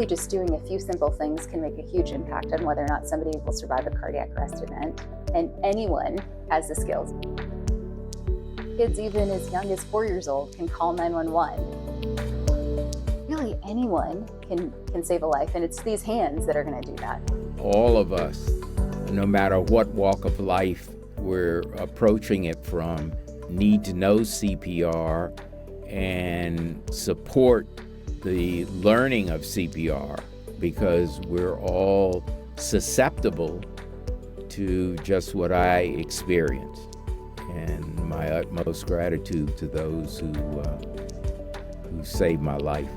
really just doing a few simple things can make a huge impact on whether or not somebody will survive a cardiac arrest event. And anyone has the skills. Kids even as young as 4 years old can call 911. Really, anyone can save a life, and it's these hands that are going to do that. All of us, no matter what walk of life we're approaching it from, need to know CPR and support the learning of CPR, because we're all susceptible to just what I experienced. And my utmost gratitude to those who saved my life.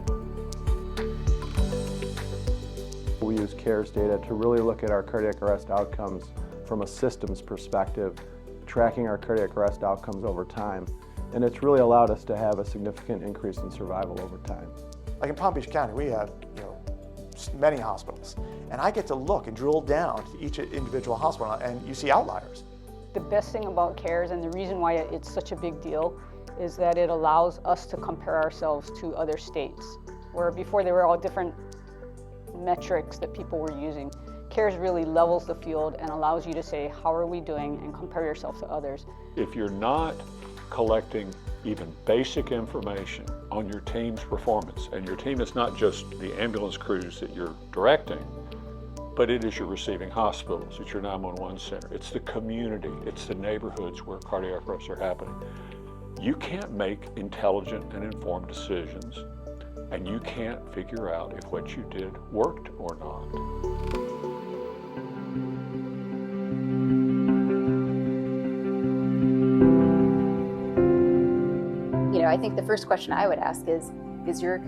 We use CARES data to really look at our cardiac arrest outcomes from a systems perspective, tracking our cardiac arrest outcomes over time. And it's really allowed us to have a significant increase in survival over time. Like in Palm Beach County, we have many hospitals, and I get to look and drill down to each individual hospital, and you see outliers. The best thing about CARES, and the reason why it's such a big deal, is that it allows us to compare ourselves to other states, where before they were all different metrics that people were using. CARES really levels the field and allows you to say, how are we doing, and compare yourself to others. If you're not collecting even basic information on your team's performance, and your team is not just the ambulance crews that you're directing, but it is your receiving hospitals, it's your 911 center, it's the community, it's the neighborhoods where cardiac arrests are happening. You can't make intelligent and informed decisions, and you can't figure out if what you did worked or not. I think the first question I would ask is your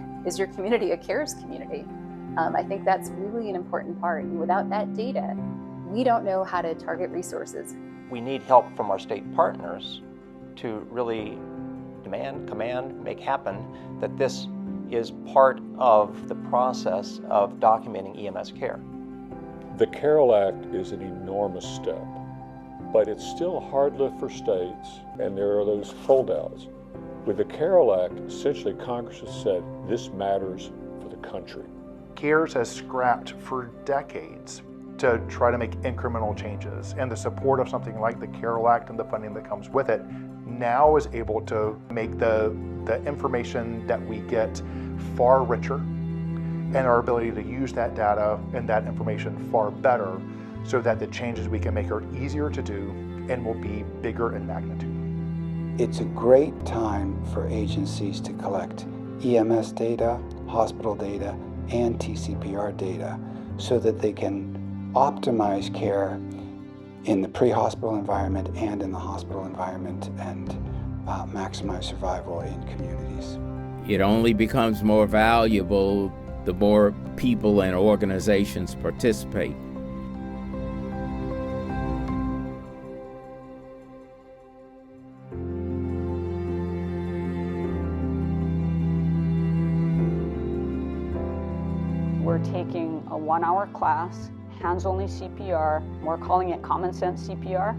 community a CARES community? I think that's really an important part. And without that data, we don't know how to target resources. We need help from our state partners to really command, make happen that this is part of the process of documenting EMS care. The Carroll Act is an enormous step, but it's still a hard lift for states, and there are those holdouts. With the Carroll Act, essentially Congress has said this matters for the country. CARES has scrapped for decades to try to make incremental changes, and the support of something like the Carroll Act and the funding that comes with it now is able to make the information that we get far richer, and our ability to use that data and that information far better, so that the changes we can make are easier to do and will be bigger in magnitude. It's a great time for agencies to collect EMS data, hospital data, and TCPR data so that they can optimize care in the pre-hospital environment and in the hospital environment and maximize survival in communities. It only becomes more valuable the more people and organizations participate. We're taking a 1-hour class, hands-only CPR. We're calling it common sense CPR.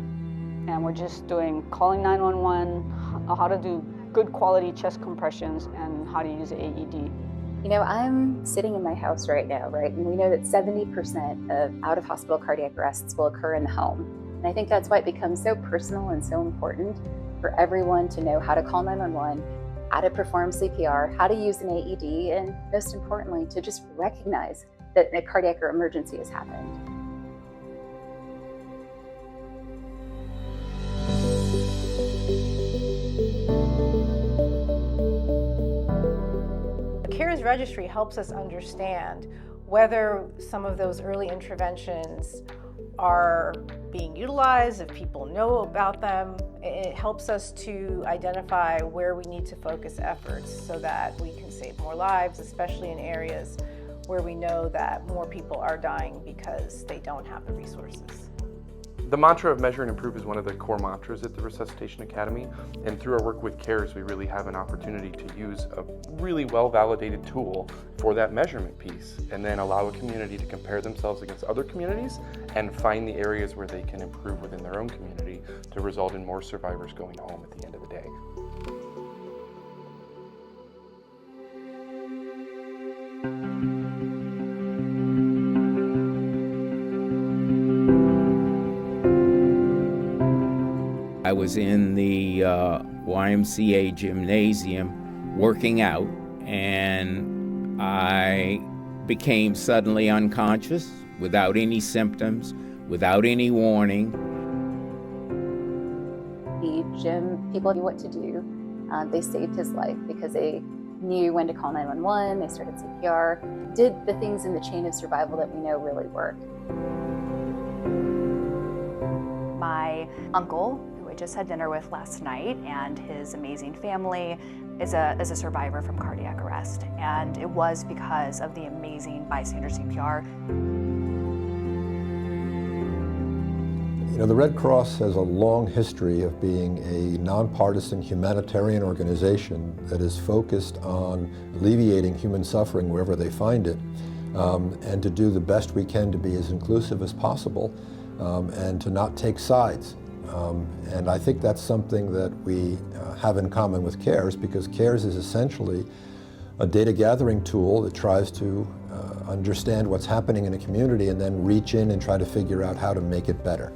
And we're just calling 911, how to do good quality chest compressions, and how to use an AED. I'm sitting in my house right now, right? And we know that 70% of out-of-hospital cardiac arrests will occur in the home. And I think that's why it becomes so personal and so important for everyone to know how to call 911, how to perform CPR, how to use an AED, and most importantly, to just recognize that a cardiac emergency has happened. The CARES Registry helps us understand whether some of those early interventions are being utilized, if people know about them. It helps us to identify where we need to focus efforts so that we can save more lives, especially in areas where we know that more people are dying because they don't have the resources. The mantra of measure and improve is one of the core mantras at the Resuscitation Academy, and through our work with CARES, we really have an opportunity to use a really well-validated tool for that measurement piece, and then allow a community to compare themselves against other communities and find the areas where they can improve within their own community to result in more survivors going home at the end of the day. I was in the YMCA gymnasium working out, and I became suddenly unconscious without any symptoms, without any warning. The gym people knew what to do. They saved his life because they knew when to call 911, they started CPR, did the things in the chain of survival that we know really work. My uncle, who I just had dinner with last night, and his amazing family is a survivor from cardiac arrest. And it was because of the amazing bystander CPR. You know, the Red Cross has a long history of being a nonpartisan humanitarian organization that is focused on alleviating human suffering wherever they find it, and to do the best we can to be as inclusive as possible, and to not take sides. And I think that's something that we have in common with CARES, because CARES is essentially a data gathering tool that tries to understand what's happening in a community and then reach in and try to figure out how to make it better.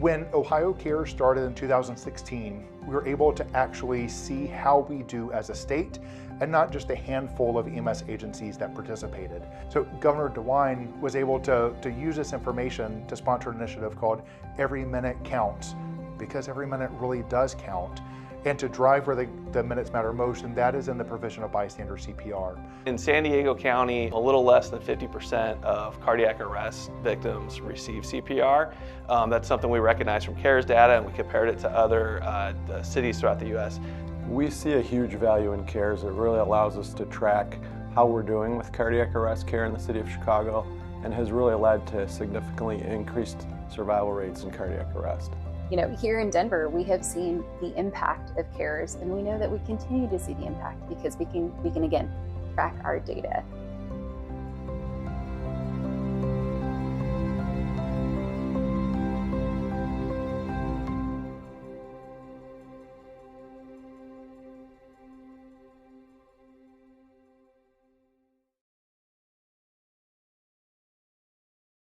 When Ohio Cares started in 2016, we were able to actually see how we do as a state and not just a handful of EMS agencies that participated. So Governor DeWine was able to use this information to sponsor an initiative called Every Minute Counts, because every minute really does count, and to drive where the minutes matter most, and that is in the provision of bystander CPR. In San Diego County, a little less than 50% of cardiac arrest victims receive CPR. That's something we recognize from CARES data, and we compared it to other cities throughout the U.S. We see a huge value in CARES. It really allows us to track how we're doing with cardiac arrest care in the city of Chicago, and has really led to significantly increased survival rates in cardiac arrest. You know, here in Denver, we have seen the impact of CARES, and we know that we continue to see the impact because we can again track our data.